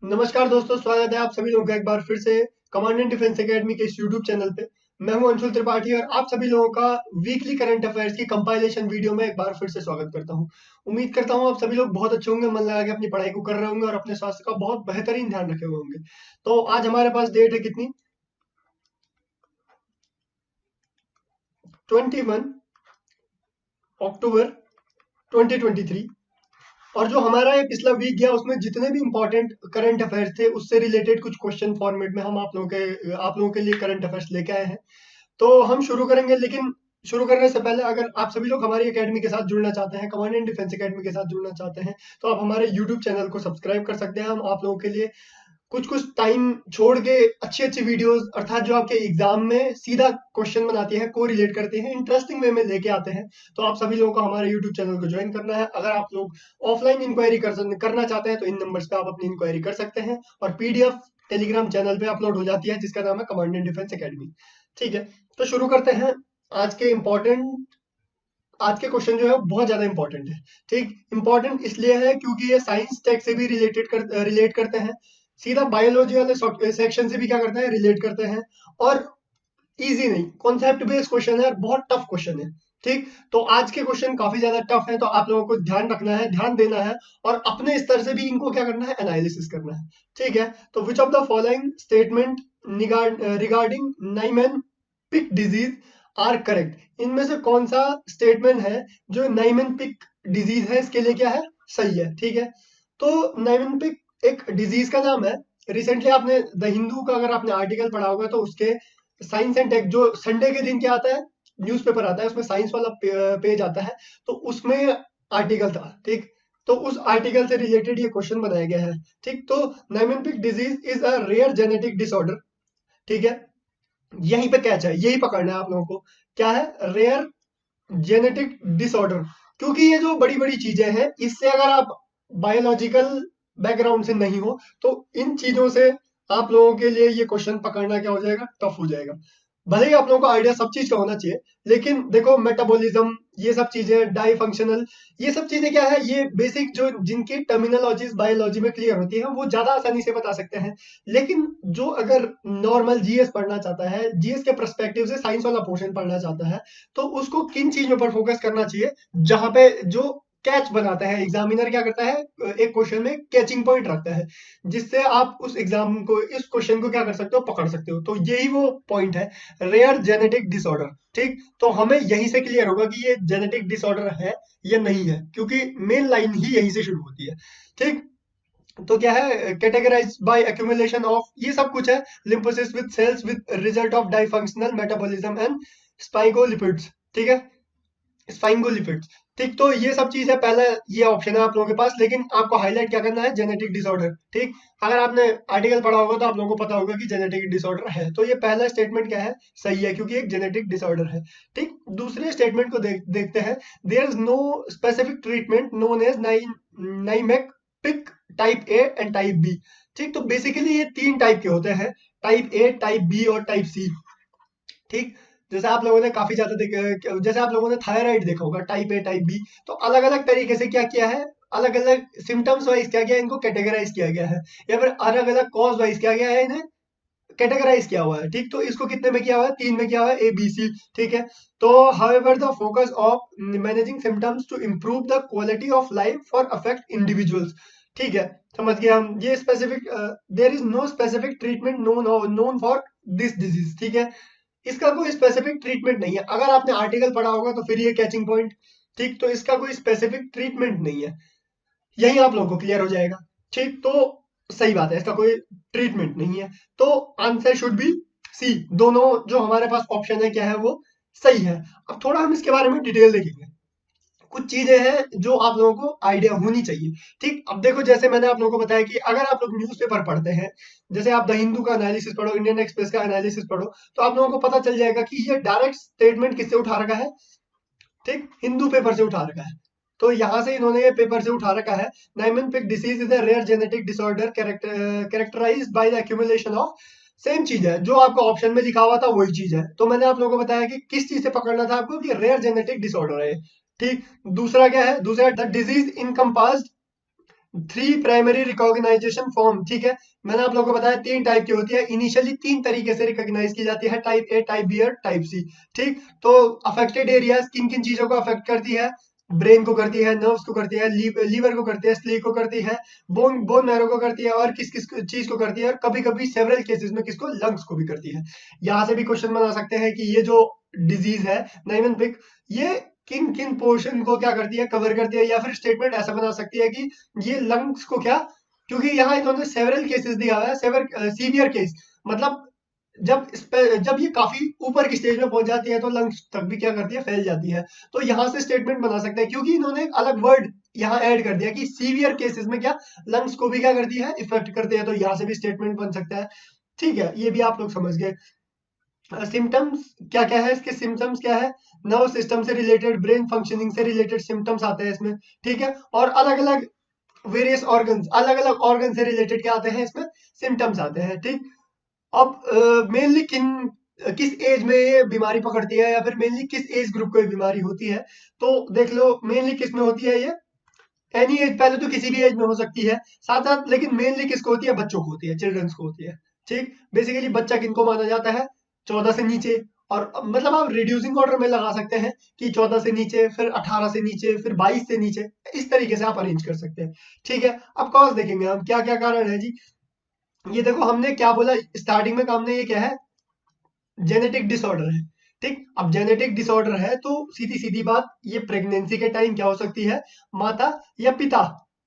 नमस्कार दोस्तों, स्वागत है आप सभी लोगों का एक बार फिर से कमांडेंट डिफेंस एकेडमी के इस यूट्यूब चैनल पे। मैं हूं अंशुल त्रिपाठी और आप सभी लोगों का वीकली करंट अफेयर्स की कंपाइलेशन वीडियो में एक बार फिर से स्वागत करता हूं। उम्मीद करता हूं आप सभी लोग बहुत अच्छे होंगे, मन लगा के अपनी पढ़ाई को कर रहे होंगे और अपने स्वास्थ्य का बहुत बेहतरीन ध्यान रखे हुए होंगे। तो आज हमारे पास डेट है कितनी, 21 अक्टूबर 2023। और जो हमारा ये पिछला वीक गया उसमें जितने भी इंपॉर्टेंट करंट अफेयर्स थे उससे रिलेटेड कुछ क्वेश्चन फॉर्मेट में हम आप लोगों के लिए करंट अफेयर्स लेके आए हैं। तो हम शुरू करेंगे, लेकिन शुरू करने से पहले अगर आप सभी लोग हमारी एकेडमी के साथ जुड़ना चाहते हैं, कमांडेंट डिफेंस एकेडमी के साथ जुड़ना चाहते हैं, तो आप हमारे यूट्यूब चैनल को सब्सक्राइब कर सकते हैं। हम आप लोगों के लिए कुछ कुछ टाइम छोड़ के अच्छी अच्छी वीडियोस, अर्थात जो आपके एग्जाम में सीधा क्वेश्चन बनाती है, को रिलेट करते हैं, इंटरेस्टिंग वे में लेके आते हैं। तो आप सभी लोगों को हमारे यूट्यूब चैनल को ज्वाइन करना है। अगर आप लोग ऑफलाइन इंक्वायरी करना चाहते हैं तो इन नंबर्स पे आप अपनी इंक्वायरी कर सकते हैं और पीडीएफ टेलीग्राम चैनल पे अपलोड हो जाती है जिसका नाम है कमांडेंट डिफेंस एकेडमी। ठीक है, तो शुरू करते हैं। आज के इम्पोर्टेंट आज के क्वेश्चन जो है बहुत ज्यादा इंपॉर्टेंट है। ठीक, इंपॉर्टेंट इसलिए है क्योंकि ये साइंस टेक से भी रिलेट करते हैं, सीधा बायोलॉजी वाले सेक्शन से भी क्या करते हैं, रिलेट करते हैं। और इजी नहीं, कॉन्सेप्ट बेस्ड क्वेश्चन है और बहुत टफ क्वेश्चन है। ठीक, तो आज के क्वेश्चन काफी ज्यादा टफ है, तो आप लोगों को ध्यान रखना है, ध्यान देना है और अपने स्तर से भी इनको क्या करना है, एनालिसिस करना है। ठीक है, तो which of the following statement regarding Niemann Pick disease are correct. इनमें से कौन सा स्टेटमेंट है जो नाइमन पिक डिजीज है इसके लिए क्या है, सही है। ठीक है, तो नाइमन पिक एक डिजीज का नाम है। रिसेंटली आपने द हिंदू का अगर आपने आर्टिकल पढ़ा होगा तो उसके साइंस एंड टेक जो संडे के दिन क्या आता है, न्यूज़पेपर आता है, उसमें साइंस वाला पेज आता है, तो उसमें आर्टिकल था। ठीक, तो उस आर्टिकल से रिलेटेड ये क्वेश्चन बनाया गया है। ठीक, तो Niemann Pick disease is a rare genetic disorder. ठीक है, यहीं पे कैच है, यही पकड़ना है आप लोगों को। क्या है, रेयर जेनेटिक डिसऑर्डर। क्योंकि ये जो बड़ी बड़ी चीजें हैं इससे अगर आप बायोलॉजिकल बैकग्राउंड से नहीं हो तो इन चीजों से आप लोगों के लिए ये क्वेश्चन पकड़ना क्या हो जाएगा, टफ हो जाएगा। भले ही आप लोगों को आइडिया सब चीज का होना चाहिए, लेकिन देखो मेटाबॉलिज्म, ये सब चीजें डाई फंक्शनल, ये सब चीजें क्या है, ये बेसिक जो जिनकी टर्मिनोलॉजीज बायोलॉजी में क्लियर होती है वो ज्यादा आसानी से बता सकते हैं। लेकिन जो अगर नॉर्मल जीएस पढ़ना चाहता है, जीएस के पर्सपेक्टिव से साइंस वाला पोर्शन पढ़ना चाहता है, तो उसको किन चीजों पर फोकस करना चाहिए, जहां पे जो कैच बनाता है एग्जामिनर, क्या करता है, एक क्वेश्चन में कैचिंग पॉइंट रखता है जिससे आप उस एग्जाम को, इस क्वेश्चन को क्या कर सकते हो, पकड़ सकते हो। तो यही वो पॉइंट है, रेयर जेनेटिक डिसऑर्डर। ठीक, तो हमें यहीं से क्लियर होगा कि ये जेनेटिक डिसऑर्डर है या नहीं है, क्योंकि मेन लाइन ही यहीं से शुरू होती है। ठीक, तो क्या है, कैटेगराइज बाय एक्यूमुलेशन ऑफ, ये सब कुछ है, lymphosis with cells with result of dysfunctional metabolism and sphingolipids. ठीक है, स्पाइंगोलिपिड्स। ठीक, तो ये सब चीज है, पहला ये ऑप्शन है आप लोगों के पास, लेकिन आपको हाईलाइट क्या करना है, जेनेटिक डिसऑर्डर। ठीक, अगर आपने आर्टिकल पढ़ा होगा तो आप लोगों को पता होगा कि जेनेटिक डिसऑर्डर है, तो ये पहला स्टेटमेंट क्या है, सही है, क्योंकि एक जेनेटिक डिसऑर्डर है। ठीक, दूसरे स्टेटमेंट को देखते हैं। There is no specific treatment known as Niemann Pick type A and type B. ठीक, तो बेसिकली ये तीन टाइप के होते हैं, टाइप ए, टाइप बी और टाइप सी। ठीक, जैसे आप लोगों ने काफी ज्यादा जैसे आप लोगों ने थायराइड देखा होगा, टाइप ए, टाइप बी, तो अलग अलग तरीके से क्या किया है, अलग अलग सिम्टम्स वाइज क्या किया है, इनको कैटेगराइज किया गया है, या फिर अलग अलग कॉज वाइज क्या गया है, इन्हें कैटेगराइज किया हुआ है। ठीक, तो इसको कितने में किया हुआ है, तीन में किया हुआ है, ए बी सी। ठीक है, तो however the focus of managing symptoms to improve the quality of life for affect individuals. ठीक है, समझ गए हम, ये specific, there is no specific treatment known for this disease. ठीक है, इसका कोई स्पेसिफिक ट्रीटमेंट नहीं है। अगर आपने आर्टिकल पढ़ा होगा तो फिर ये कैचिंग पॉइंट। ठीक, तो इसका कोई स्पेसिफिक ट्रीटमेंट नहीं है, यही आप लोगों को क्लियर हो जाएगा। ठीक, तो सही बात है, इसका कोई ट्रीटमेंट नहीं है, तो आंसर शुड बी सी। दोनों जो हमारे पास ऑप्शन है क्या है, वो सही है। अब थोड़ा हम इसके बारे में डिटेल देखेंगे, कुछ चीजें हैं जो आप लोगों को आइडिया होनी चाहिए। ठीक, अब देखो, जैसे मैंने आप लोगों को बताया कि अगर आप लोग न्यूज़पेपर पढ़ते हैं, जैसे आप द हिंदू का एनालिसिस पढ़ो, इंडियन एक्सप्रेस का एनालिसिस पढ़ो, तो आप लोगों को पता चल जाएगा कि ये डायरेक्ट स्टेटमेंट किससे उठा रखा है, ठीक, हिंदू पेपर से उठा रखा है। तो यहाँ से इन्होंने ये पेपर से उठा रखा है। Niemann Pick disease is a rare genetic disorder characterized by the accumulation of, same चीज है जो आपको ऑप्शन में लिखा हुआ था, वही चीज है। तो मैंने आप लोगों को बताया कि किस चीज से पकड़ना था आपको, कि रेयर जेनेटिक डिसऑर्डर है। ठीक, दूसरा क्या है, दूसरा the disease encompassed 3 primary recognisation form, ठीक है। मैंने आप लोगों को बताया 3 टाइप की होती है। इनिशियली 3 तरीके से रिकॉग्नाइज की जाती है, टाइप ए, टाइप बी और टाइप सी, ठीक। तो अफेक्टेड एरियाज किन किन चीजों को अफेक्ट करती है? ब्रेन को करती है, नर्व्स को करती है, लीवर को करती है, स्लीप को करती है, बोन मैरो को करती है, और किस किस चीज को करती है, और कभी कभी सेवरल केसेस में किसको, लंग्स को भी करती है। यहाँ से भी क्वेश्चन बना सकते हैं कि ये जो डिजीज है नाइमन ये किन किन पोर्शन को क्या करती है, कवर करती है। या फिर स्टेटमेंट ऐसा बना सकती है कि ये लंग्स को क्या, क्योंकि यहाँ इन्होंने सेवरल केसेस दिया हुआ है, सीवियर केस, मतलब जब ये काफी ऊपर की स्टेज में पहुंच जाती है तो लंग्स तक भी क्या करती है, फैल जाती है। तो यहाँ से स्टेटमेंट बना सकते हैं, क्योंकि इन्होंने एक अलग वर्ड यहाँ ऐड कर दिया कि सीवियर केसेस में क्या, लंग्स को भी क्या करती है, इफेक्ट करती है। तो यहाँ से भी स्टेटमेंट बन सकता है, ठीक है। ये भी आप लोग समझ गए। सिम्टम्स क्या क्या है, इसके सिम्टम्स क्या है? नर्व सिस्टम से रिलेटेड, ब्रेन फंक्शनिंग से रिलेटेड सिम्टम्स आते हैं इसमें, ठीक है। और अलग अलग वेरियस ऑर्गन्स, अलग अलग ऑर्गन से रिलेटेड क्या आते हैं इसमें, सिम्टम्स आते हैं, ठीक। अब मेनली किस एज में ये बीमारी पकड़ती है, या फिर मेनली किस एज ग्रुप को ये बीमारी होती है? तो देख लो मेनली किस में होती है ये, एनी एज, पहले तो किसी भी एज में हो सकती है, साथ साथ लेकिन मेनली किसको होती है, बच्चों को होती है, चिल्ड्रंस को होती है, ठीक। बेसिकली बच्चा किनको माना जाता है, 14 से नीचे। और मतलब आप रिड्यूसिंग ऑर्डर में लगा सकते हैं कि 14 से नीचे, फिर 18 से नीचे, फिर 22 से नीचे, इस तरीके से आप अरेंज कर सकते हैं, ठीक है। अब कॉज देखेंगे हम क्या क्या कारण है जी। ये देखो हमने क्या बोला स्टार्टिंग में, हमने ये क्या है, जेनेटिक डिसऑर्डर है, ठीक। अब जेनेटिक डिसऑर्डर है तो सीधी सीधी बात, ये प्रेगनेंसी के टाइम क्या हो सकती है, माता या पिता,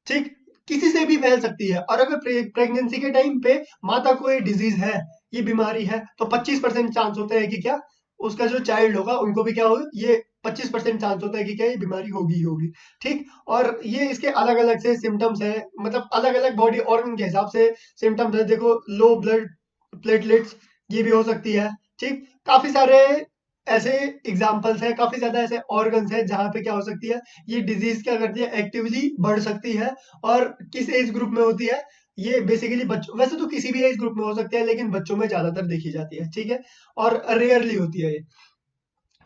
ठीक, किसी से भी फैल सकती है। और अगर प्रेगनेंसी के टाइम पे माता को ये डिजीज है, ये बीमारी है, तो 25% चांस होता है कि क्या, उसका जो चाइल्ड होगा उनको भी क्या हो, ये 25% चांस होता है कि क्या ये बीमारी होगी ही होगी, ठीक। और ये इसके अलग अलग से सिम्टम्स है, मतलब अलग अलग बॉडी ऑर्गन के हिसाब से सिम्टम्स है। देखो लो ब्लड प्लेटलेट्स, ये भी हो सकती है, ठीक। काफी सारे ऐसे एग्जाम्पल्स हैं, काफी ज्यादा ऐसे ऑर्गन्स हैं जहां पे क्या हो सकती है, ये डिजीज क्या करती है, एक्टिवली बढ़ सकती है। और किस एज ग्रुप में होती है, ये बेसिकली बच्चों, वैसे तो किसी भी एज ग्रुप में हो सकती है, लेकिन बच्चों में ज्यादातर देखी जाती है, ठीक है। और रेयरली होती है ये,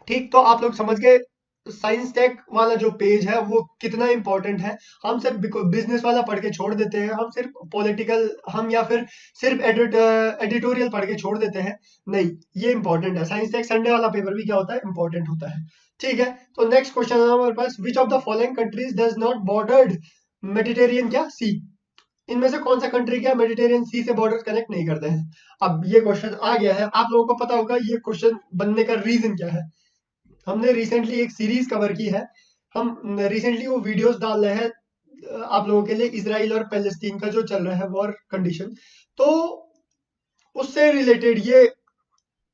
ठीक। तो आप लोग समझ गए साइंस टेक वाला जो पेज है वो कितना इंपॉर्टेंट है। हम सिर्फ बिजनेस वाला पढ़ के छोड़ देते हैं, हम सिर्फ पॉलिटिकल, हम या फिर सिर्फ एडिटोरियल पढ़ के छोड़ देते हैं, नहीं, ये इंपॉर्टेंट है। साइंस टेक संडे वाला पेपर भी क्या होता है, इंपॉर्टेंट होता है, ठीक है। तो नेक्स्ट क्वेश्चन है हमारे पास, which of the following countries does not bordered Mediterranean क्या सी, इनमें से कौन सा कंट्री क्या मेडिटेरियन सी से बॉर्डर कनेक्ट नहीं करते हैं? अब ये क्वेश्चन आ गया है, आप लोगों को पता होगा ये क्वेश्चन बनने का रीजन क्या है। हमने रिसेंटली एक सीरीज कवर की है, हम रिसेंटली वो वीडियोस डाल रहे हैं आप लोगों के लिए, इसराइल और पैलेस्टीन का जो चल रहा है वॉर कंडीशन, तो उससे रिलेटेड ये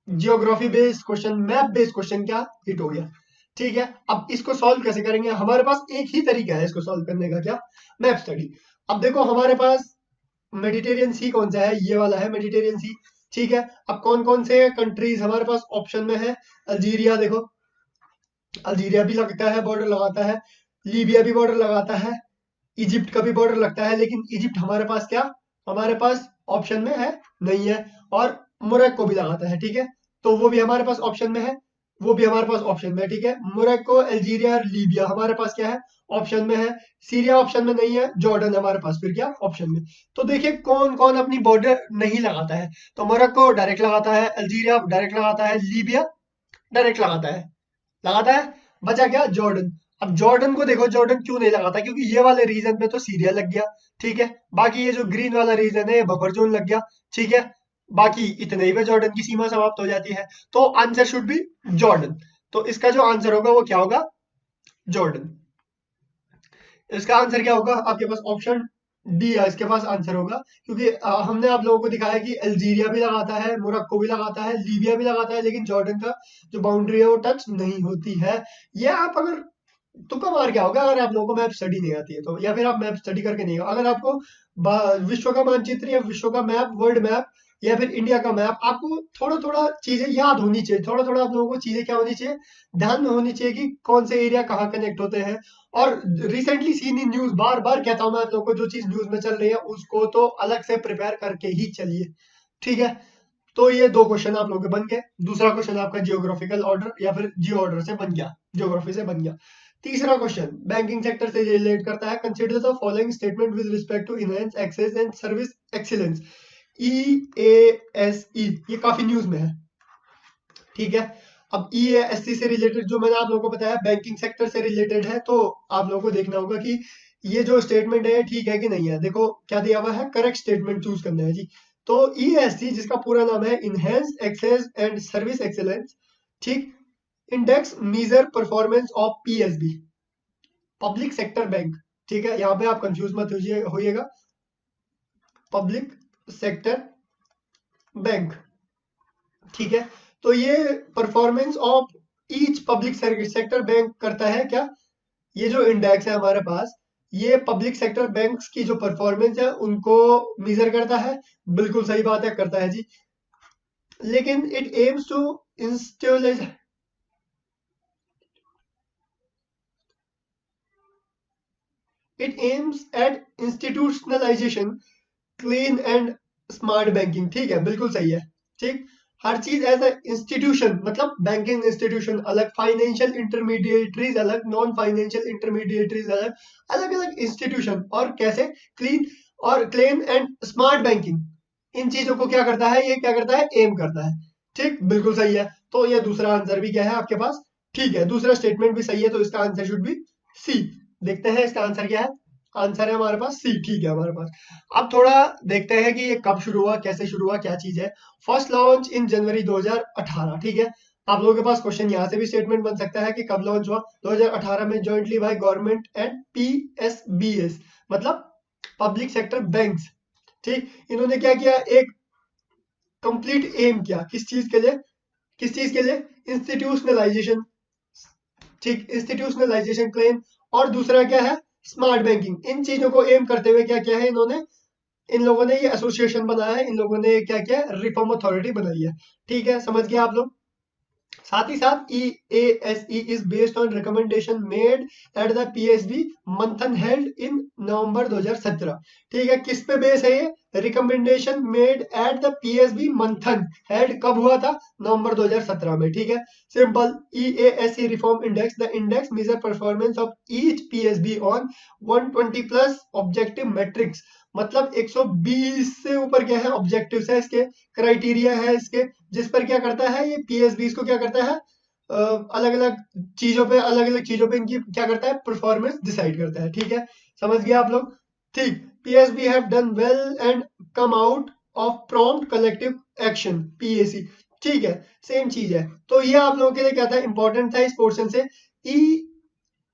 geography based question, map based question क्या हिट हो गया, ठीक है। अब इसको सॉल्व कैसे करेंगे, हमारे पास एक ही तरीका है इसको सॉल्व करने का, क्या, मैप स्टडी। अब देखो हमारे पास मेडिटेरियन सी कौन सा है, ये वाला है मेडिटेरियन सी, ठीक है। अब कौन कौन से कंट्रीज हमारे पास ऑप्शन में है, अल्जीरिया, देखो अल्जीरिया भी लगता है, बॉर्डर लगाता है, लीबिया भी बॉर्डर लगाता है, इजिप्ट का भी बॉर्डर लगता है, लेकिन इजिप्ट हमारे पास क्या, हमारे पास ऑप्शन में है, नहीं है। और मोरक्को भी लगाता है, ठीक है, तो वो भी हमारे पास ऑप्शन में है, वो भी हमारे पास ऑप्शन में है, ठीक है। मोरक्को, अल्जीरिया और लीबिया हमारे पास क्या है, ऑप्शन में है। सीरिया ऑप्शन में नहीं है, जॉर्डन हमारे पास फिर क्या, ऑप्शन में। तो देखिए कौन कौन अपनी बॉर्डर नहीं लगाता है, तो मोरक्को डायरेक्ट लगाता है, अल्जीरिया डायरेक्ट लगाता है, लीबिया डायरेक्ट लगाता है, बचा क्या, जॉर्डन। अब जॉर्डन को देखो, जॉर्डन क्यों नहीं लगाता, क्योंकि ये वाले रीजन में तो सीरिया लग गया, ठीक है। बाकी ये जो ग्रीन वाला रीजन है बफर जोन लग गया, ठीक है। बाकी इतने ही पे जॉर्डन की सीमा समाप्त हो जाती है, तो आंसर शुड बी जॉर्डन। तो इसका जो आंसर होगा वो क्या होगा, जॉर्डन। इसका आंसर क्या होगा, आपके पास ऑप्शन डी है, इसके पास आंसर होगा। क्योंकि हमने आप लोगों को दिखाया कि अल्जीरिया भी लगाता है, मोरक्को भी लगाता है, लीबिया भी लगाता है, लेकिन जॉर्डन का जो बाउंड्री है वो टच नहीं होती है। ये आप अगर तुक्का मार क्या होगा, अगर आप लोगों को मैप स्टडी नहीं आती है तो, या फिर आप मैप स्टडी करके नहीं हो, अगर आपको विश्व का मानचित्र या विश्व का मैप, वर्ल्ड मैप या फिर इंडिया का मैप, आपको थोड़ा थोड़ा चीजें याद होनी चाहिए, थोड़ा थोड़ा आप लोगों को चीजें क्या होनी चाहिए, ध्यान में होनी चाहिए कि कौन से एरिया कहाँ कनेक्ट होते हैं। और रिसेंटली सीन इन न्यूज, बार बार कहता हूँ मैं आप लोगों को, जो चीज न्यूज में चल रही है उसको तो अलग से प्रिपेयर करके ही चलिए, ठीक है। तो ये 2 क्वेश्चन आप लोगों के बन गए। दूसरा क्वेश्चन आपका जियोग्राफिकल ऑर्डर या फिर जियो ऑर्डर से बन गया, जियोग्राफी से बन गया। तीसरा क्वेश्चन बैंकिंग सेक्टर से रिलेट करता है। Consider the following statement with respect to enhance access and service excellence, EASE, ये काफी न्यूज में है, ठीक है। अब EASE से रिलेटेड जो मैंने आप लोगों को बताया बैंकिंग सेक्टर से रिलेटेड है, तो आप लोगों को देखना होगा कि ये जो स्टेटमेंट है ठीक है कि नहीं है। देखो क्या दिया हुआ है, करेक्ट स्टेटमेंट चूज करना है जी। तो EASE जिसका पूरा नाम है enhance access and service excellence, ठीक, index measure performance of PSB, public sector bank, ठीक है, यहाँ पे आप कंफ्यूज मत होइएगा, पब्लिक सेक्टर बैंक, ठीक है। तो ये performance of each public sector bank करता है क्या, ये जो इंडेक्स है हमारे पास, ये पब्लिक सेक्टर बैंक्स की जो परफॉर्मेंस है उनको मेजर करता है। बिल्कुल सही बात है, करता है जी। लेकिन इट एम्स टू इंस्टॉलेज It aims at institutionalization, clean and smart banking, ठीक है, बिल्कुल सही है, ठीक। हर चीज एज ए इंस्टीट्यूशन, मतलब बैंकिंग इंस्टीट्यूशन अलग, फाइनेंशियल इंटरमीडिएटरीज अलग, नॉन फाइनेंशियल इंटरमीडिएटरीज अलग, अलग अलग इंस्टीट्यूशन, और कैसे क्लीन और क्लीन एंड स्मार्ट बैंकिंग, इन चीजों को क्या करता है, ये क्या करता है, एम करता है, ठीक, बिल्कुल सही है। तो ये दूसरा आंसर भी क्या है आपके पास, ठीक है, दूसरा स्टेटमेंट भी सही है, तो इसका आंसर शुड बी सी। देखते हैं इसका आंसर क्या है, आंसर है हमारे पास सी, ठीक है हमारे पास। अब थोड़ा देखते हैं कि ये कब शुरू हुआ, कैसे शुरू हुआ, क्या चीज है। फर्स्ट लॉन्च इन जनवरी 2018, ठीक है। आप लोगों के पास क्वेश्चन यहाँ से भी स्टेटमेंट बन सकता है कि कब लॉन्च हुआ, 2018 में, jointly by government and PSBS, मतलब पब्लिक सेक्टर बैंक्स, ठीक। इन्होंने क्या किया, एक कंप्लीट एम किया, किस चीज के लिए, किस चीज के लिए, इंस्टीट्यूशनलाइजेशन, ठीक, इंस्टीट्यूशनलाइजेशन क्लेम, और दूसरा क्या है, स्मार्ट बैंकिंग। इन चीजों को एम करते हुए क्या किया है इन्होंने, इन लोगों ने ये एसोसिएशन बनाया है, इन लोगों ने क्या किया, रिफॉर्म अथॉरिटी बनाई है, ठीक है, समझ गए आप लोग। साथ ही साथ EASE is based on recommendation made at the PSB मंथन हेल्ड इन नवंबर 2017, ठीक है। किस पे बेस है ये, recommendation made at the PSB मंथन हेल्ड कब हुआ था, नवंबर 2017 में, ठीक है। Simple, EASE reform index, the index major performance of each PSB on 120 plus objective matrix, मतलब 120 से ऊपर क्या है, ऑब्जेक्टिव्स है इसके, क्राइटेरिया है इसके, जिस पर क्या करता है ये PSBs को क्या करता है, अलग अलग चीजों पे, अलग अलग चीजों पे इनकी क्या करता है, परफॉर्मेंस डिसाइड करता है, ठीक है, समझ गए आप लोग, ठीक। PSB have done well and come out of prompt collective action, PAC, ठीक है, सेम चीज है। तो ये आप लोगों के लिए क्या था, इंपॉर्टेंट था इस पोर्शन से,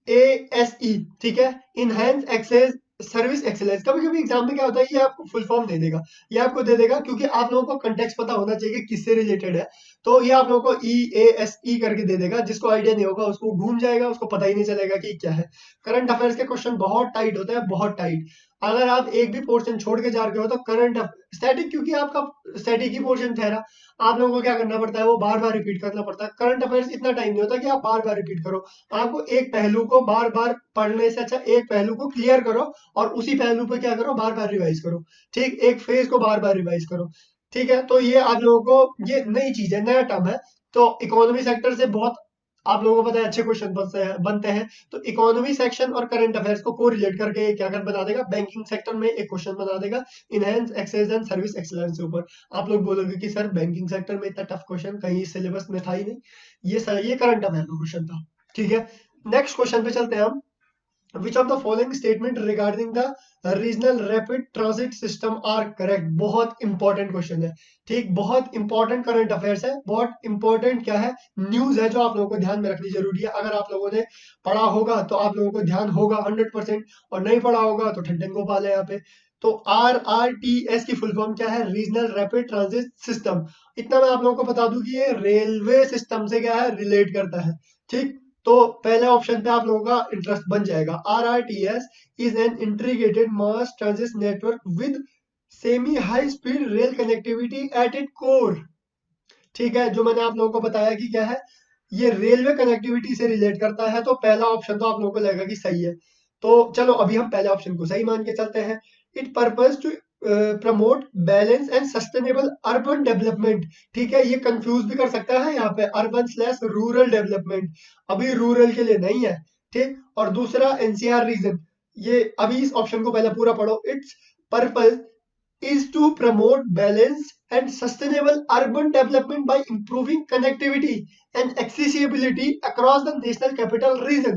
EASE, ठीक है, इनहेंस एक्सेस सर्विस एक्सेलेंस। कभी कभी एग्जाम में क्या होता है, ये आपको फुल फॉर्म दे देगा, ये आपको दे देगा, क्योंकि आप लोगों को कंटेक्स्ट पता होना चाहिए कि किससे रिलेटेड है, तो ये आप लोगों को EASE करके दे देगा, जिसको आइडिया नहीं होगा उसको घूम जाएगा, उसको पता ही नहीं चलेगा कि क्या है। करंट अफेयर्स के क्वेश्चन बहुत टाइट होते हैं, बहुत टाइट। अगर आप एक भी पोर्शन छोड़ के जा रहे हो तो करंट स्टैटिक, क्योंकि आपका स्टैटिक ही पोर्शन ठहरा, आप लोगों को क्या करना पड़ता है, वो बार बार रिपीट करना पड़ता है। करंट अफेयर्स इतना टाइम नहीं होता कि आप बार बार रिपीट करो, आपको एक पहलू को बार बार पढ़ने से अच्छा एक पहलू को क्लियर करो, और उसी पहलू पे क्या करो, बार बार रिवाइज करो, ठीक, एक फेज को बार बार रिवाइज करो, ठीक है। तो ये आप लोगों को, ये नई चीज है, नया टर्म है। तो इकोनॉमी सेक्टर से बहुत आप लोगों को पता है अच्छे क्वेश्चन बनते हैं, तो इकोनॉमी सेक्शन और करंट अफेयर्स को कोरिलेट करके क्या कर बना देगा, बैंकिंग सेक्टर में एक क्वेश्चन बना देगा, enhance access and service excellence के ऊपर। आप लोग बोलोगे कि सर बैंकिंग सेक्टर में इतना टफ क्वेश्चन कहीं सिलेबस में था ही नहीं, ये करंट अफेयर का क्वेश्चन था, ठीक है। नेक्स्ट क्वेश्चन पे चलते हैं हम। Which of the following statement regarding the regional rapid transit system are correct? बहुत इंपॉर्टेंट क्वेश्चन है, ठीक, बहुत इंपॉर्टेंट करंट अफेयर्स है, बहुत इंपॉर्टेंट क्या है, न्यूज है, जो आप लोगों को ध्यान में रखनी जरूरी है। अगर आप लोगों ने पढ़ा होगा तो आप लोगों को ध्यान होगा 100%, और नहीं पढ़ा होगा तो ठंडन गोपाल है यहाँ पे। तो RRTS की फुल फॉर्म क्या है, रीजनल रैपिड ट्रांजिट सिस्टम। इतना मैं आप लोगों को बता दूं कि ये रेलवे सिस्टम से क्या है, रिलेट करता है, ठीक। तो पहले ऑप्शन पे आप लोगों का इंटरेस्ट बन जाएगा। RRTS is an integrated mass transit network with semi high speed rail connectivity at it core, ठीक है। जो मैंने आप लोगों को बताया कि क्या है, ये रेलवे कनेक्टिविटी से रिलेट करता है, तो पहला ऑप्शन तो आप लोगों को लगेगा कि सही है। तो चलो अभी हम पहले ऑप्शन को सही मान के चलते हैं। It purpose to promote balance and sustainable urban development, ठीक है, ये कंफ्यूज भी कर सकता है यहाँ पे, अर्बन स्लैश रूरल डेवलपमेंट, अभी रूरल के लिए नहीं है, ठीक। और दूसरा एनसीआर रीजन, ये अभी इस ऑप्शन को पहले पूरा पढ़ो। It's purpose is to promote balanced and sustainable urban development by improving connectivity and accessibility across the national capital region।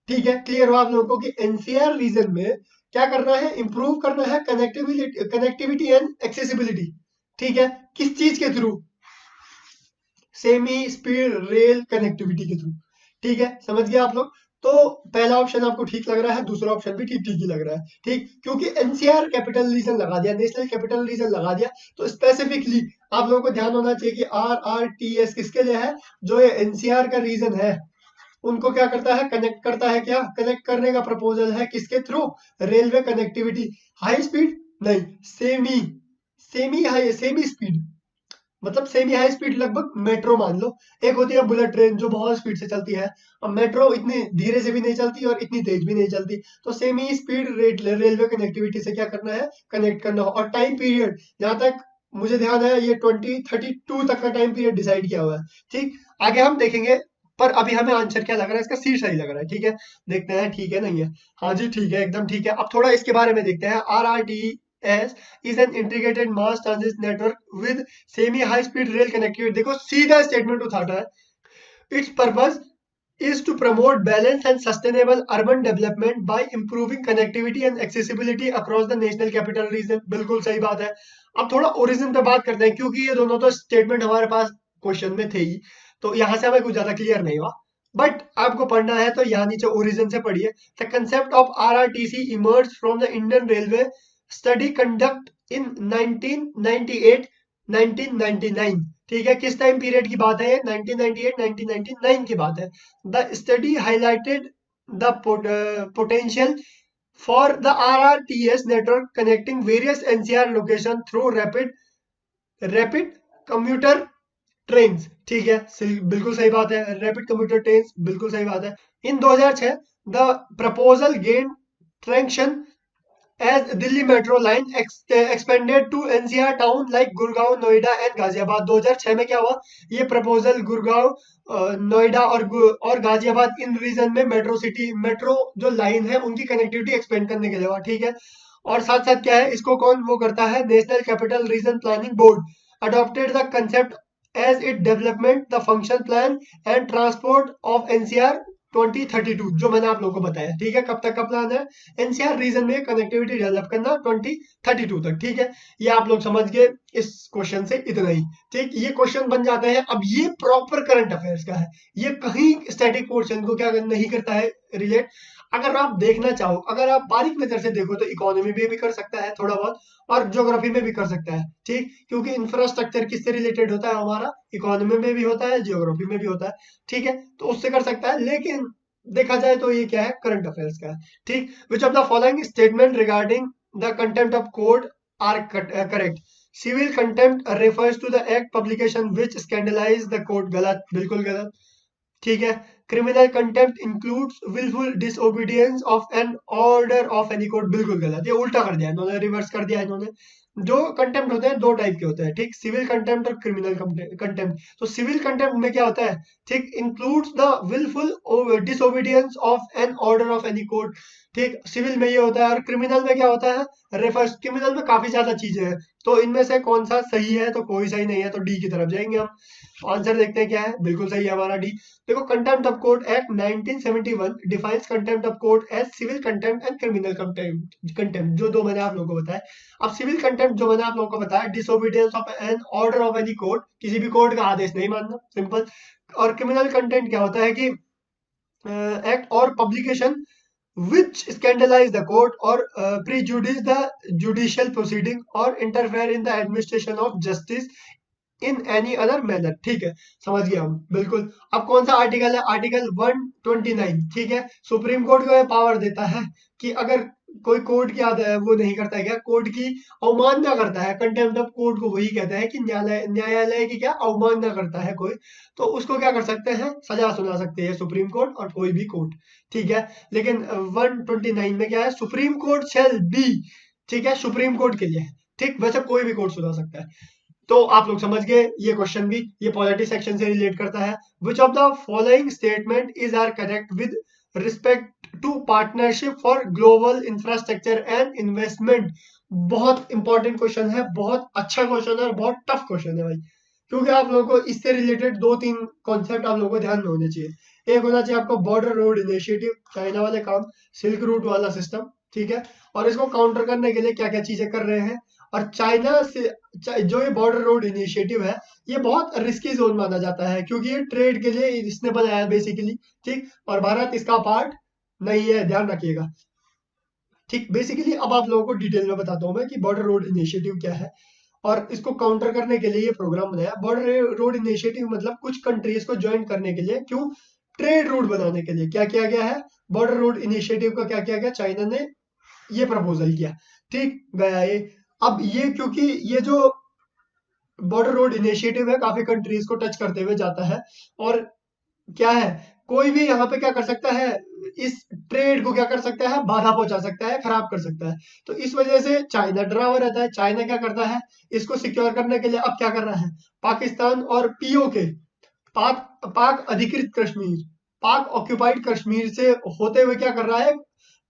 ठीक है, क्लियर हो आप लोगों को कि एनसीआर रीजन में क्या करना है, इंप्रूव करना है कनेक्टिविटी एंड एक्सेसिबिलिटी। ठीक है, किस चीज के through, semi speed rail connectivity के थ्रू। ठीक है, समझ गए आप लोग। तो पहला ऑप्शन आपको ठीक लग रहा है, दूसरा ऑप्शन भी ठीक ठीक ही लग रहा है। ठीक, क्योंकि एनसीआर कैपिटल रीजन लगा दिया, नेशनल कैपिटल रीजन लगा दिया, तो स्पेसिफिकली आप लोगों को ध्यान होना चाहिए कि RRTS किसके लिए है, जो ये एनसीआर का रीजन है उनको क्या करता है, कनेक्ट करता है। क्या कनेक्ट करने का प्रपोजल है, किसके through, railway connectivity. High speed नहीं, सेमी सेमी स्पीड, मतलब सेमी हाई स्पीड लगभग मेट्रो मान लो। एक होती है बुलेट ट्रेन जो बहुत स्पीड से चलती है, और मेट्रो इतनी धीरे से भी नहीं चलती और इतनी तेज भी नहीं चलती। तो सेमी स्पीड रेलवे कनेक्टिविटी से क्या करना है, कनेक्ट करना हो। और टाइम पीरियड, जहां तक मुझे ध्यान है ये 2032 तक का टाइम पीरियड डिसाइड किया हुआ है। ठीक, आगे हम देखेंगे, पर अभी हमें आंसर क्या लग रहा है, इसका सी सही लग रहा है। ठीक है, देखते हैं ठीक है नहीं है। हाँ जी ठीक है, एकदम ठीक है। अब थोड़ा इसके बारे में देखते हैं। RRTS is an integrated mass transit network with semi high speed rail connectivity। देखो सीधा स्टेटमेंट उठाता है, it's purpose is to promote balanced and sustainable urban development by improving connectivity and accessibility across the national capital region। बिल्कुल सही बात है। अब थोड़ा ओरिजिन पे बात करते हैं, क्योंकि ये दोनों तो स्टेटमेंट हमारे पास क्वेश्चन में थे ही, तो यहाँ से हमें कुछ ज्यादा क्लियर नहीं हुआ। बट आपको पढ़ना है तो यहाँ नीचे ओरिजिन से पढ़िए। The concept of RRTC emerge from the Indian railway study conduct in 1998 1999। ठीक है, किस टाइम पीरियड की बात है ये, 1998 1999 की बात है। The study highlighted the potential for the RRTS network connecting various NCR location through rapid commuter train. ठीक है, बिल्कुल सही बात है, रैपिड कम्यूटर ट्रेन, बिल्कुल सही बात है। इन 2006 the proposal gain traction as Delhi Metro line expanded to NCR town like Gurgaon, Noida and Ghaziabad। 2006 में क्या हुआ, ये प्रपोजल गुड़गांव, नोएडा और गाजियाबाद इन रीजन में मेट्रो जो लाइन है उनकी कनेक्टिविटी एक्सपेंड करने के लिए हुआ। ठीक है, और साथ साथ क्या है, इसको कौन वो करता है, national capital region planning board adopted the concept as it development the function plan and transport of NCR 2032, जो मैंने आप लोगों को बताया। ठीक है, कब तक का प्लान है, NCR रीजन में कनेक्टिविटी डेवलप करना 2032 तक। ठीक है, ये आप लोग समझ गए इस क्वेश्चन से इतना ही। ठीक, ये क्वेश्चन बन जाते हैं। अब ये प्रॉपर करंट अफेयर्स का है, ये कहीं स्टैटिक पोर्शन को क्या नहीं करता है रिलेट। अगर आप देखना चाहो, अगर आप बारीक नजर से देखो तो इकोनॉमी में भी कर सकता है थोड़ा बहुत, और ज्योग्राफी में भी कर सकता है। ठीक, क्योंकि इंफ्रास्ट्रक्चर किससे रिलेटेड होता है, हमारा इकोनॉमी में भी होता है, जियोग्राफी में भी होता है। ठीक है, तो उससे कर सकता है, लेकिन देखा जाए तो ये क्या है, करंट अफेयर्स का है। ठीक, which of the following statement regarding the contempt of court are correct. Civil contempt refers to the act publication which scandalize the court. गलत, बिल्कुल गलत। ठीक है, criminal contempt includes wilful disobedience of an order of any court. बिल्कुल गलत, ये उल्टा कर दिया इन्होंने, रिवर्स कर दिया इन्होंने। जो कंटेम्प्ट होते हैं दो टाइप के होते हैं। ठीक, सिविल कंटेम्प्ट और क्रिमिनल कंटेम्प्ट। तो सिविल कंटेम्प्ट में क्या होता है, ठीक, includes the wilful disobedience of an order of any court. ठीक, सिविल में ये होता है, और क्रिमिनल में क्या होता है, रेफर्स। क्रिमिनल में काफी ज्यादा चीजें हैं, तो इनमें से कौन सा सही है, तो कोई सही नहीं है, तो डी की तरफ जाएंगे हम। आंसर देखते हैं क्या है, बिल्कुल सही है हमारा डी। देखो, contempt of court act 1971 defines contempt of court as civil contempt and criminal contempt, जो दो मैंने आप लोगों को बताया। अब सिविल कंटेम्प्ट जो मैंने आप लोगों को बताया, disobedience of an order of any court, किसी भी कोर्ट का आदेश नहीं मानना, सिंपल। और क्रिमिनल कंटेंट क्या होता है कि एक्ट और publication which scandalize the court or prejudice the judicial proceeding or interfere in the administration of justice in any other manner। ठीक है, समझ गया हम, बिल्कुल। अब कौन सा आर्टिकल है, आर्टिकल 129। ठीक है, सुप्रीम कोर्ट को यह पावर देता है कि अगर कोई कोर्ट की वो नहीं करता है, क्या कोर्ट की अवमानना करता है, कंटेम्प्ट ऑफ कोर्ट को वही कहते हैं कि न्यायालय की क्या अवमानना करता है कोई, तो उसको क्या कर सकते हैं, सजा सुना सकते हैं सुप्रीम कोर्ट और कोई भी कोर्ट। ठीक है, लेकिन 129 में क्या है, सुप्रीम कोर्ट शैल बी। ठीक है, सुप्रीम कोर्ट के लिए है। ठीक, वैसे कोई भी कोर्ट सुना सकता है। तो आप लोग समझ गए ये क्वेश्चन भी, ये पॉलिटी सेक्शन से रिलेट करता है। Which of the following statement is are correct with respect to partnership for global infrastructure and investment. बहुत इंपॉर्टेंट क्वेश्चन है, बहुत अच्छा क्वेश्चन है और बहुत टफ क्वेश्चन है भाई, क्योंकि आप लोगों को इससे रिलेटेड 2-3 कॉन्सेप्ट आप लोगों को ध्यान में होने चाहिए। एक होना चाहिए आपको बॉर्डर रोड इनिशिएटिव, चाइना वाले काम, सिल्क रूट वाला सिस्टम, ठीक है, और इसको काउंटर करने के लिए क्या क्या चीजें कर रहे हैं। और चाइना से जो ये बॉर्डर रोड इनिशिएटिव है, ये बहुत रिस्की जोन माना जाता है, क्योंकि ये ट्रेड के लिए इसने बनाया है बेसिकली, ठीक, और भारत इसका पार्ट नहीं है, ध्यान रखिएगा, ठीक। बेसिकली अब आप लोगों को डिटेल में बताता हूँ मैं कि बॉर्डर रोड इनिशिएटिव क्या है और इसको काउंटर करने के लिए ये प्रोग्राम बनाया। बॉर्डर रोड इनिशिएटिव मतलब कुछ कंट्रीज को ज्वाइन करने के लिए, क्यों, ट्रेड रूट बनाने के लिए क्या किया गया है। बॉर्डर रोड इनिशिएटिव का क्या किया गया, चाइना ने ये प्रपोजल किया, ठीक, गया ये। अब ये क्योंकि ये जो बॉर्डर रोड इनिशिएटिव है काफी कंट्रीज को टच करते हुए जाता है, और क्या है, कोई भी यहाँ पे क्या कर सकता है, इस ट्रेड को क्या कर सकता है, बाधा पहुंचा सकता है, खराब कर सकता है। तो इस वजह से चाइना डरा हुआ रहता है। चाइना क्या करता है, इसको सिक्योर करने के लिए अब क्या कर रहा है, पाकिस्तान और पीओके, पाक अधिकृत कश्मीर, पाक ऑक्यूपाइड कश्मीर से होते हुए क्या कर रहा है,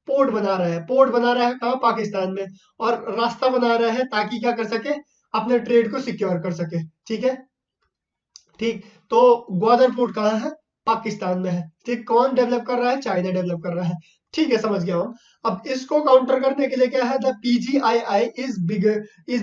पोर्ट बना रहा है। पोर्ट बना रहा है कहाँ, पाकिस्तान में, और रास्ता बना रहा है ताकि क्या कर सके, अपने ट्रेड को सिक्योर कर सके, ठीक है, ठीक। तो ग्वादर पोर्ट कहाँ है, पाकिस्तान में है, ठीक। कौन डेवलप कर रहा है, चाइना डेवलप कर रहा है, ठीक है, समझ गया हम। अब इसको काउंटर करने के लिए क्या है, the PGII is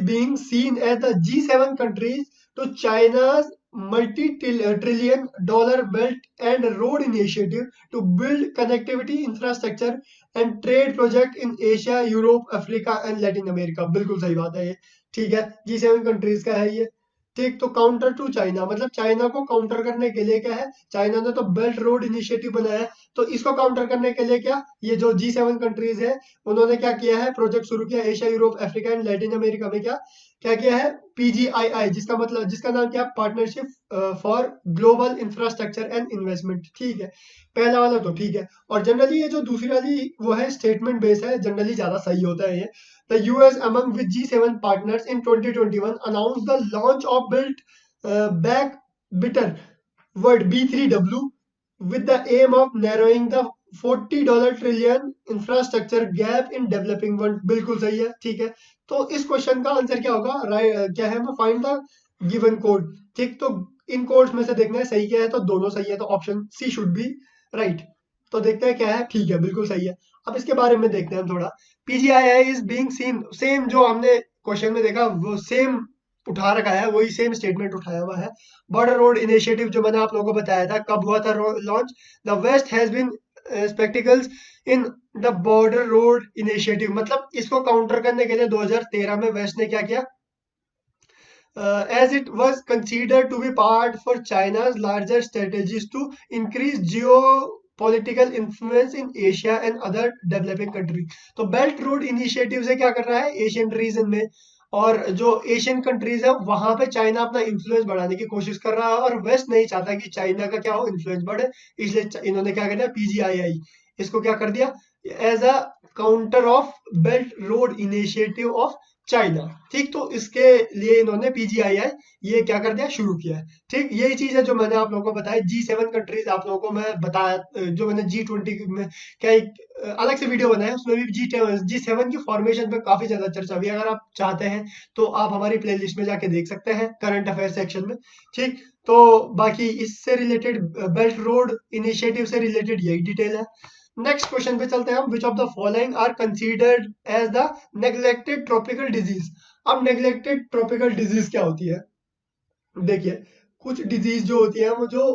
being seen as the G7 countries to China's multi trillion dollar belt and road initiative to build connectivity infrastructure and trade project in Asia, Europe, Africa and Latin America. बिल्कुल सही बात है ये, ठीक है, G7 countries का है ये, ठीक। तो काउंटर टू चाइना मतलब चाइना को काउंटर करने के लिए क्या है, चाइना ने तो बेल्ट रोड इनिशिएटिव बनाया है, तो इसको काउंटर करने के लिए क्या, ये जो G7 कंट्रीज है उन्होंने क्या किया है, प्रोजेक्ट शुरू किया Asia, Europe, Africa and Latin America में, क्या क्या किया है, पीजीआईआई, जिसका मतलब, जिसका नाम क्या, partnership for global infrastructure and investment, ठीक है। पहला वाला तो ठीक है, और जनरली ये जो दूसरी वाली वो है स्टेटमेंट बेस है, जनरली ज्यादा सही होता है ये। The US, among with G7 partners in 2021, announced the launch of Build Back Better word B3W with the aim of narrowing the $40 trillion infrastructure gap in developing world। बिल्कुल सही है, ठीक है। तो इस क्वेश्चन का आंसर क्या होगा, क्या है, फाइंड द गिवन कोड, ठीक। तो इन कोड्स में से देखना है सही क्या है, तो दोनों सही है, तो option C should be right. तो देखते हैं क्या है, ठीक है, बिल्कुल सही है। अब इसके बारे में देखते हैं थोड़ा। PGII is being scene, same जो हमने क्वेश्चन में देखा वो सेम उठा रखा है, वही सेम स्टेटमेंट उठाया हुआ है। बॉर्डर रोड इनिशिएटिव जो मैंने आप लोगों को बताया था, कब हुआ था launch, the west has been spectacles in the border road initiative, मतलब इसको काउंटर करने के लिए 2013 में वेस्ट ने क्या किया, as it was considered to be part for China's larger strategies to increase geopolitical influence in Asia and other developing countries। तो बेल्ट रोड इनिशिएटिव से क्या कर रहा है, एशियन रीजन में और जो एशियन कंट्रीज है वहां पे चाइना अपना इन्फ्लुएंस बढ़ाने की कोशिश कर रहा है, और वेस्ट नहीं चाहता कि चाइना का क्या हो, इन्फ्लुएंस बढ़े, इसलिए इन्होंने क्या कर दिया, पीजीआईआई इसको क्या कर दिया, as a counter of belt road initiative of China, ठीक। तो इसके लिए इन्होंने पीजीआईआई ये क्या कर दिया, शुरू किया है, ठीक। यही चीज है जो मैंने आप लोगों को बताया। G7 कंट्रीज आप लोगों को मैं बताया, जो मैंने G20 में क्या एक अलग से वीडियो बनाया, उसमें भी G7 की फॉर्मेशन पे काफी ज्यादा चर्चा हुई। अगर आप चाहते हैं तो आप हमारी प्लेलिस्ट में जाके देख सकते हैं, करंट अफेयर सेक्शन में, ठीक। तो बाकी इससे रिलेटेड, बेल्ट रोड इनिशिएटिव से रिलेटेड यही डिटेल है। नेक्स्ट क्वेश्चन पे चलते हैं हम। Which of the following are considered as the neglected tropical disease. अब नेग्लेक्टेड ट्रॉपिकल डिजीज क्या होती है, देखिए, कुछ डिजीज जो होती है वो जो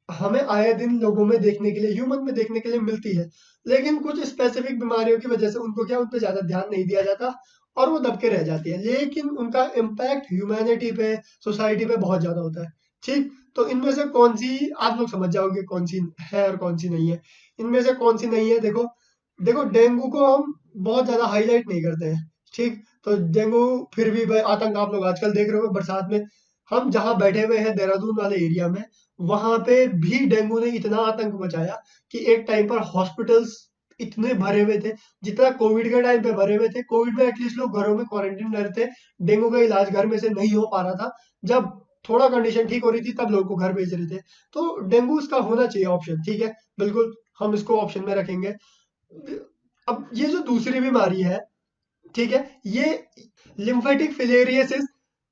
हमें आए दिन लोगों में देखने के लिए, ह्यूमन में देखने के लिए मिलती है, लेकिन कुछ स्पेसिफिक बीमारियों की वजह से उनको क्या, उन पे ज्यादा ध्यान नहीं दिया जाता और वो दबके रह जाती है, लेकिन उनका इम्पैक्ट ह्यूमैनिटी पे, सोसाइटी पे बहुत ज्यादा होता है, ठीक। तो इनमें से कौन सी, आप लोग समझ जाओगे कौन सी है और कौन सी नहीं है। इनमें से कौन सी नहीं है, देखो देखो, डेंगू को हम बहुत ज्यादा हाईलाइट नहीं करते हैं, ठीक। तो डेंगू फिर भी भाई आतंक आप लोग आजकल देख रहे हो बरसात में, हम जहाँ बैठे हुए हैं देहरादून वाले एरिया में, वहां पे भी डेंगू ने इतना आतंक मचाया कि एक टाइम पर हॉस्पिटल्स इतने भरे हुए थे, जितना कोविड के टाइम पे भरे हुए थे। कोविड में एटलीस्ट लोग घरों में क्वारंटाइन रह रहे थे, डेंगू का इलाज घर में से नहीं हो पा रहा था, जब थोड़ा कंडीशन ठीक हो रही थी तब लोगों को घर भेज रहे थे। तो डेंगू इसका होना चाहिए ऑप्शन, ठीक है, बिल्कुल हम इसको ऑप्शन में रखेंगे। अब ये जो दूसरी बीमारी है, ठीक है, ये लिम्फेटिक फिलेरियोसिस,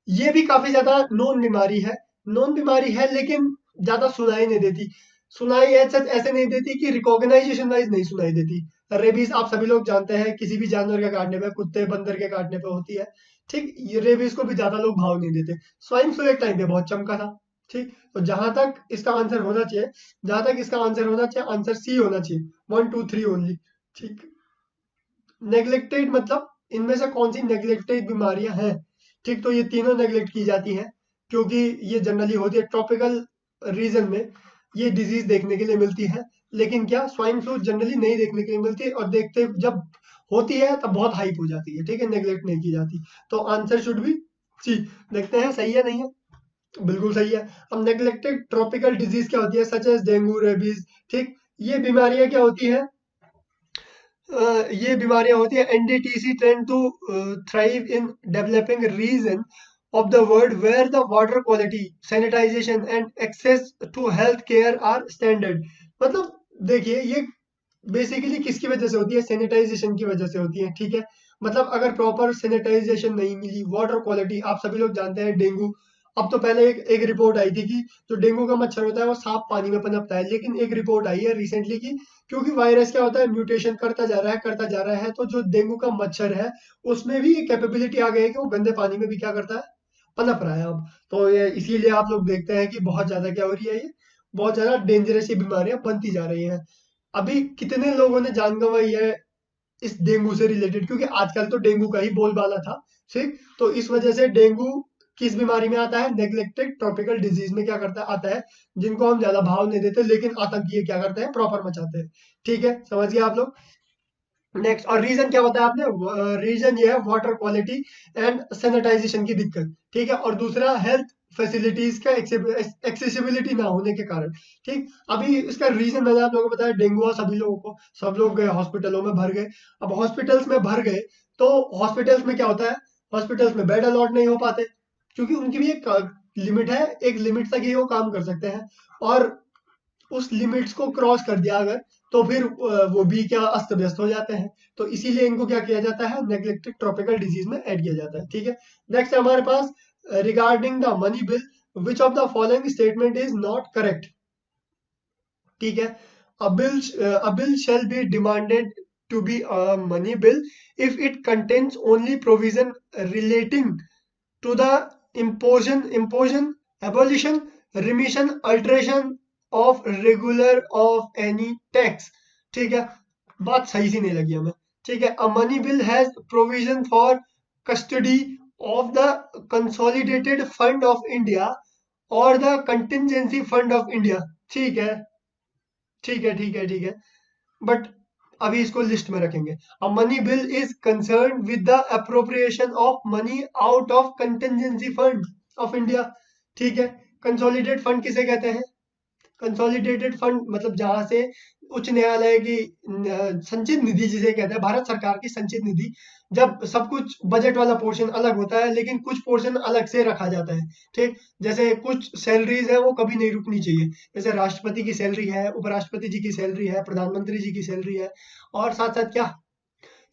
ये भी काफी ज्यादा नोन बीमारी है। नोन बीमारी है लेकिन ज्यादा सुनाई नहीं देती। सुनाई ऐसे नहीं देती कि रिकॉग्नाइजेशन वाइज नहीं सुनाई देती। रेबीज आप सभी लोग जानते हैं, किसी भी जानवर के काटने पे, कुत्ते बंदर के काटने पे होती है। ठीक, ये रेबीज को भी ज्यादा लोग भाव नहीं देते। स्वाइन फ्लू एक टाइम पे बहुत चमका था। ठीक, तो जहां तक इसका आंसर होना चाहिए, जहां तक इसका आंसर होना चाहिए, आंसर सी होना चाहिए, 1 2 3 ओनली। ठीक, नेग्लेक्टेड मतलब इनमें से कौन सी नेग्लेक्टेड बीमारियां हैं? ठीक, तो ये तीनों नेग्लेक्ट की जाती हैं क्योंकि ये जनरली होती है ट्रॉपिकल रीजन में, ये डिजीज देखने के लिए मिलती है। लेकिन क्या स्वाइन फ्लू जनरली नहीं देखने के लिए मिलती, और देखते जब होती है तब बहुत हाइप हो जाती है। ठीक है, नेग्लेक्ट नहीं की जाती। तो आंसर शुड बी सी। देखते हैं सही है नहीं है। बिल्कुल सही है। अब नेग्लेक्टेड ट्रॉपिकल डिजीज क्या होती है, सच एज डेंगू, रेबीज। ठीक, ये बीमारियां क्या होती है? ये बीमारियां होती है, NDTC tend to thrive in developing region of the world where the water quality, sanitation and access to health care are standard। मतलब देखिए, ये बेसिकली किसकी वजह से होती है? सैनिटाइजेशन की वजह से होती है। ठीक है, मतलब अगर प्रॉपर सैनिटाइजेशन नहीं मिली, वाटर क्वालिटी, आप सभी लोग जानते हैं डेंगू। अब तो पहले एक रिपोर्ट आई थी कि जो डेंगू का मच्छर होता है वो साफ पानी में पनपता है, लेकिन एक रिपोर्ट आई है रिसेंटली की क्योंकि वायरस क्या होता है, म्यूटेशन करता जा रहा है, करता जा रहा है, तो जो डेंगू का मच्छर है उसमें भी कैपेबिलिटी आ गई है कि वो गंदे पानी में भी क्या करता है, पनप रहा है अब। तो ये इसीलिए आप लोग देखते हैं कि बहुत ज्यादा क्या हो रही है, ये बहुत ज्यादा डेंजरस ये बीमारियां बनती जा रही हैं। अभी कितने लोगों ने जान गंवाई है इस डेंगू से रिलेटेड, क्योंकि आजकल तो डेंगू का ही बोलबाला था। ठीक, तो इस वजह से डेंगू किस बीमारी में आता है? नेग्लेक्टेड ट्रॉपिकल डिजीज में क्या करता है, आता है, जिनको हम ज्यादा भाव नहीं देते, लेकिन आतंकी ये क्या करते हैं, प्रॉपर मचाते हैं। ठीक है, समझ गए आप लोग। नेक्स्ट, और रीजन क्या बताया आपने? रीजन ये है वाटर क्वालिटी एंड सैनिटाइजेशन की दिक्कत। ठीक है, और दूसरा हेल्थ फैसिलिटीज का एक्सेसिबिलिटी ना होने के कारण। ठीक, अभी इसका रीजन मैंने आप लोगों को बताया, डेंगू हुआ सभी लोगों को, सब लोग गए हॉस्पिटलों में भर गए। अब हॉस्पिटल्स में भर गए तो हॉस्पिटल्स में क्या होता है, हॉस्पिटल्स में बेड अलॉट नहीं हो पाते, क्योंकि उनकी भी एक लिमिट है, एक लिमिट तक ही वो काम कर सकते हैं, और उस लिमिट्स को क्रॉस कर दिया अगर, तो फिर वो भी क्या अस्त व्यस्त हो जाते हैं। तो इसीलिए इनको क्या किया जाता है, नेग्लेक्टेड ट्रॉपिकल डिजीज में ऐड किया जाता है। ठीक है, नेक्स्ट है हमारे पास regarding the money bill, which of the following statement is not correct. ठीक है, a bill shall be demanded to be a money bill if it contains only provision relating to the imposition, abolition, remission, alteration of regular of any tax। ठीक है, बात सही सी नहीं लगी हमें। ठीक है, a money bill has provision for custody of the consolidated fund of India और the contingency fund of India. ठीक है, ठीक है, ठीक है, ठीक है, बट अभी इसको लिस्ट में रखेंगे। अ money bill is concern with the appropriation of money out of contingency fund of India. ठीक है, कंसोलिडेट फंड किसे कहते हैं? कंसोलिडेटेड फंड मतलब जहां से उच्च न्यायालय की संचित निधि जिसे कहते हैं, भारत सरकार की संचित निधि, जब सब कुछ बजट वाला पोर्शन अलग होता है लेकिन कुछ पोर्शन अलग से रखा जाता है। ठीक, जैसे कुछ सैलरीज है वो कभी नहीं रुकनी चाहिए, जैसे राष्ट्रपति की सैलरी है, उपराष्ट्रपति जी की सैलरी है, प्रधानमंत्री जी की सैलरी है, और साथ साथ क्या,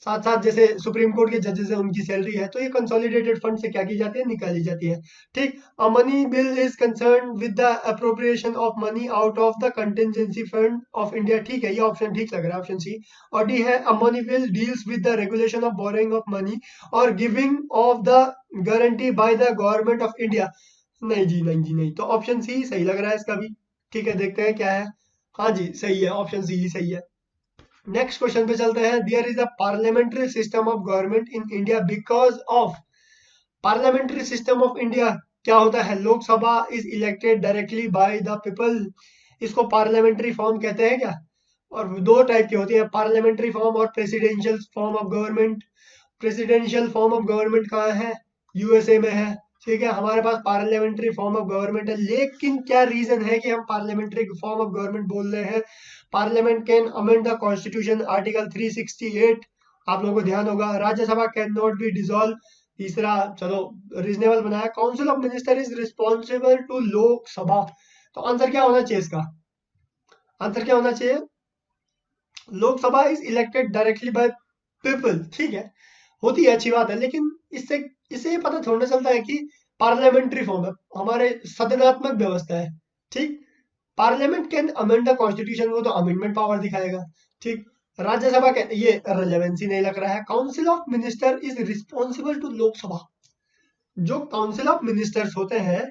साथ साथ जैसे सुप्रीम कोर्ट के जजेस हैं उनकी सैलरी है, तो ये कंसोलिडेटेड फंड से क्या की जाती है, निकाली जाती है। ठीक, अ money bill is concern with the appropriation of money out of the contingency fund of India. ठीक है, ये ऑप्शन ठीक लग रहा है, ऑप्शन सी। और डी है, a money bill deals with the regulation of borrowing of money और giving of the guarantee by the government of India. नहीं जी, नहीं जी, नहीं, तो ऑप्शन सी सही लग रहा है इसका भी। ठीक है, देखते हैं क्या है। हाँ जी, सही है, ऑप्शन सी ही सही है। नेक्स्ट क्वेश्चन पे चलते हैं। There is a parliamentary system of government in India because of. Parliamentary system of India क्या होता है? Lok Sabha is elected directly by the people, इसको पार्लियामेंट्री फॉर्म कहते हैं क्या? और दो टाइप की होती है, पार्लियामेंट्री फॉर्म और presidential form of government. Presidential form of government कहाँ है? यूएसए में है। ठीक है, हमारे पास पार्लियामेंट्री फॉर्म ऑफ गवर्नमेंट है, लेकिन क्या रीजन है कि हम पार्लियामेंट्री फॉर्म ऑफ गवर्नमेंट बोल रहे हैं? Parliament can amend the constitution, article 368, आप लोगों को ध्यान होगा। Rajya Sabha can not be dissolve. तीसरा, चलो रीजनेबल बनाया, council of minister is responsible to Lok Sabha. तो आंसर क्या होना चाहिए इसका? आंसर क्या होना चाहिए? Lok Sabha is elected directly by people, ठीक है, होती है, अच्छी बात है, लेकिन इससे इससे ये पता थोड़ा चलता है कि पार्लियामेंट्री फॉर्म है, हमारे सदनात्मक व्यवस्था है, ठीक। Parliament can amend the constitution, वो तो अमेंडमेंट पावर दिखाएगा, ठीक। राज्यसभा के ये रेलेवेंसी नहीं लग रहा है। Council of minister is responsible to Lok Sabha, जो काउंसिल ऑफ मिनिस्टर्स होते हैं,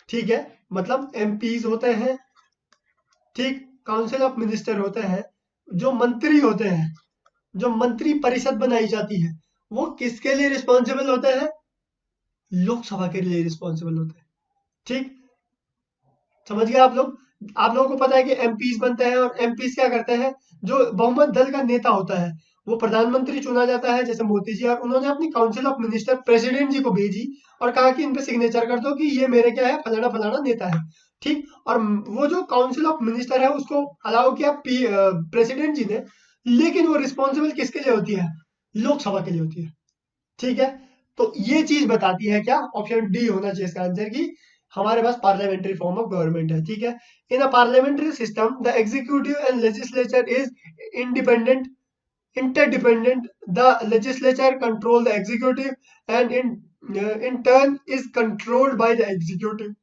ठीक है, मतलब एमपीज होते हैं, ठीक, काउंसिल ऑफ मिनिस्टर होते हैं, जो मंत्री होते हैं, जो मंत्री परिषद बनाई जाती है, वो किसके लिए रिस्पॉन्सिबल होते हैं? लोकसभा के लिए रिस्पॉन्सिबल होते हैं, ठीक। समझ गए आप लोग? आप लोगों को पता है कि एमपीज बनते हैं, और एमपीज क्या करते हैं? जो बहुमत दल का नेता होता है, वो प्रधानमंत्री चुना जाता है, जैसे मोदी जी, और उन्होंने अपनी काउंसिल ऑफ मिनिस्टर प्रेसिडेंट जी को भेजी और कहा कि इन पे सिग्नेचर कर दो कि ये मेरे क्या है, फलाना फलाना नेता है, ठीक। और वो जो काउंसिल ऑफ मिनिस्टर है उसको अलाउ किया प्रेसिडेंट जी ने, लेकिन वो रिस्पॉन्सिबल किसके लिए होती है? लोकसभा के लिए होती है, ठीक है। तो ये चीज बताती है क्या? ऑप्शन डी होना चाहिए इसका आंसर, कि हमारे पास पार्लियामेंट्री फॉर्म ऑफ गवर्नमेंट है, ठीक है। In a parliamentary system the executive and legislature is independent, interdependent. The legislature control the executive, and in turn is controlled by the executive,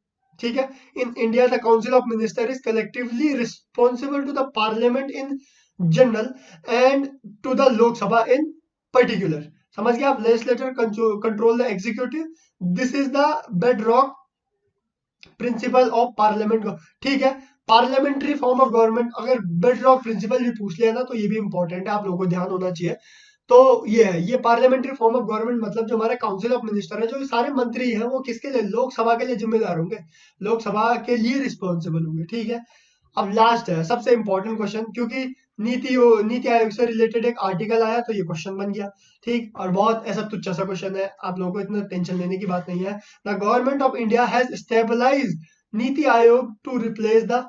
ठीक है। In India the council of minister is collectively responsible to the parliament in general and to the Lok Sabha in particular। समझ गए आप? legislature control the executive, this is the bedrock principle of parliament, ठीक है। Parliamentary form of government, अगर bedrock principal भी पूछ लिया ना तो ये भी इंपॉर्टेंट है, आप लोगों को ध्यान होना चाहिए। तो ये है, ये पार्लियामेंट्री फॉर्म ऑफ गवर्नमेंट मतलब जो हमारे काउंसिल ऑफ मिनिस्टर है, जो सारे मंत्री हैं, वो किसके लिए? लोकसभा के लिए जिम्मेदार होंगे, लोकसभा के लिए रिस्पॉन्सिबल होंगे, ठीक है। अब लास्ट है सबसे इंपॉर्टेंट क्वेश्चन, क्योंकि नीति आयोग से रिलेटेड एक आर्टिकल आया तो ये क्वेश्चन बन गया, ठीक। और बहुत ऐसा तुच्छ सा क्वेश्चन है, आप लोगों को इतना टेंशन लेने की बात नहीं है। The government of India has stabilize NITI Aayog to replace the,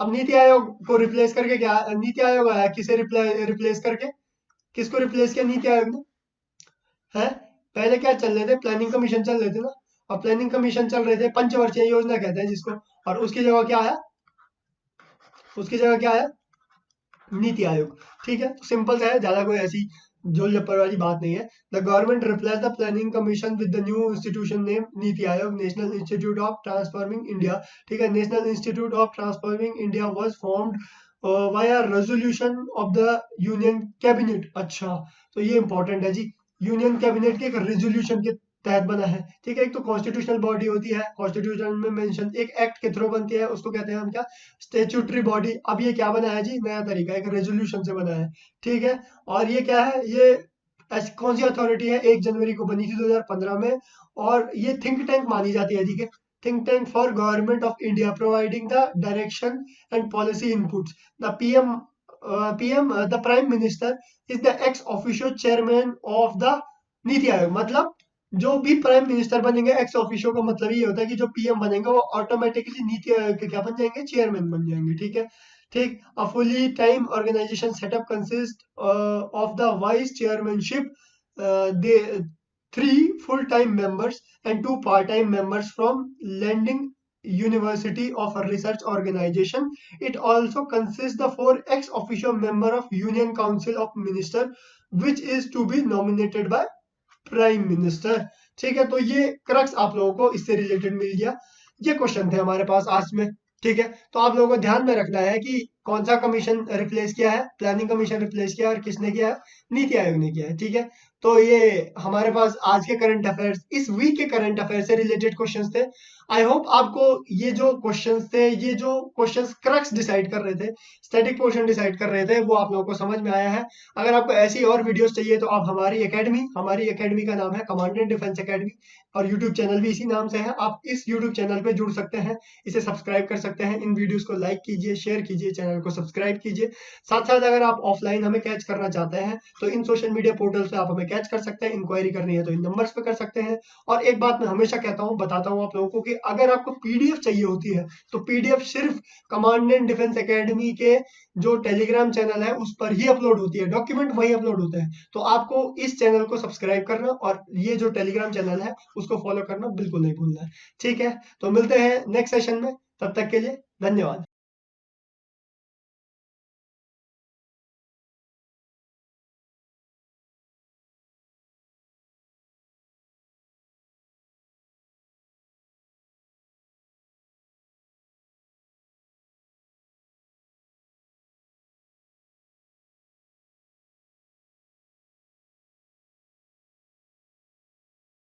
अब नीति आयोग को रिप्लेस करके क्या, नीति आयोग आया किसे रिप्लेस करके, किसको रिप्लेस किया नीति आयोग ने? है, पहले क्या चल रहे थे? प्लानिंग कमीशन चल रहे थे ना, और प्लानिंग कमीशन चल रहे थे, पंचवर्षीय योजना कहते हैं जिसको, और उसकी जगह क्या आया? उसकी जगह क्या आया? नीति आयोग, ठीक है। तो सिंपल सा है, ज्यादा कोई ऐसी जोल जप्पर वाली बात नहीं है। The government replace the planning commission with the new institution name NITI Aayog, national institute of transforming India, ठीक है। National institute of transforming India was formed via resolution of the union cabinet. अच्छा, तो ये इंपॉर्टेंट है जी, यूनियन कैबिनेट के एक resolution के तहत बना है, ठीक है। एक तो कॉन्स्टिट्यूशनल बॉडी होती है, कॉन्स्टिट्यूशन में मेंशन एक एक्ट के थ्रू बनती है, उसको कहते हैं हम क्या? Statutory body. अब ये क्या बना है जी? नया तरीका, एक रेजोल्यूशन से बना है, ठीक है। और ये क्या है? ये ऐसी कौन सी अथॉरिटी है? 1 जनवरी को बनी थी 2015 में, और ये थिंक टैंक मानी जाती है, ठीक है। Think tank for government of India providing the direction and policy inputs. The PM the prime minister is the ex officio chairman of the NITI Aayog. मतलब जो भी प्राइम मिनिस्टर बनेंगे एक्स ऑफिशियो का मतलब ये होता है कि जो पीएम बनेंगे वो ऑटोमेटिकली नीति आयोग के क्या बन जाएंगे? चेयरमैन बन जाएंगे, ठीक है। ठीक, a fully time organisation setup consist of the vice chairmanship, they 3 full time members and 2 part time members from lending university of a research organization. It also consists the 4 ex officio member of union council of minister which is to be nominated by prime minister, ठीक है। तो ये crux आप लोगों को इससे related मिल गया, ये क्वेश्चन थे हमारे पास आज में, ठीक है। तो आप लोगों को ध्यान में रखना है कि कौन सा कमीशन रिप्लेस किया है? प्लानिंग कमीशन रिप्लेस किया है, और किसने किया है? नीति आयोग ने किया है, ठीक है। तो ये हमारे पास आज के करंट अफेयर्स, इस वीक के करंट अफेयर से रिलेटेड क्वेश्चंस थे। आई होप आपको ये जो क्वेश्चंस थे, ये जो क्वेश्चंस क्रक्स डिसाइड कर रहे थे, स्टैटिक पोर्शन डिसाइड कर रहे थे, वो आप लोगों को समझ में आया है। अगर आपको ऐसी और वीडियोस चाहिए तो आप हमारी एकेडमी का नाम है कमांडेंट डिफेंस एकेडमी, और यूट्यूब चैनल भी इसी नाम से है। आप इस यूट्यूब चैनल पे जुड़ सकते हैं, इसे सब्सक्राइब कर सकते हैं, इन वीडियोस को लाइक कीजिए, शेयर कीजिए, चैनल को सब्सक्राइब कीजिए। साथ साथ अगर आप ऑफलाइन हमें कैच करना चाहते हैं तो इन सोशल मीडिया पोर्टल से आप हमें कैच कर सकते हैं, इंक्वायरी करनी है तो इन नंबर्स पे कर सकते हैं। और एक बात मैं हमेशा कहता हूँ, बताता हूँ आप लोगों को, कि अगर आपको पीडीएफ चाहिए होती है तो पीडीएफ सिर्फ कमांडेंट डिफेंस एकेडमी के जो टेलीग्राम चैनल है उस पर ही अपलोड होती है, डॉक्यूमेंट वही अपलोड होता है। तो आपको इस चैनल को सब्सक्राइब करना और ये जो टेलीग्राम चैनल है उसको फॉलो करना बिल्कुल नहीं भूलना है, ठीक है। तो मिलते हैं नेक्स्ट सेशन में, तब तक के लिए धन्यवाद।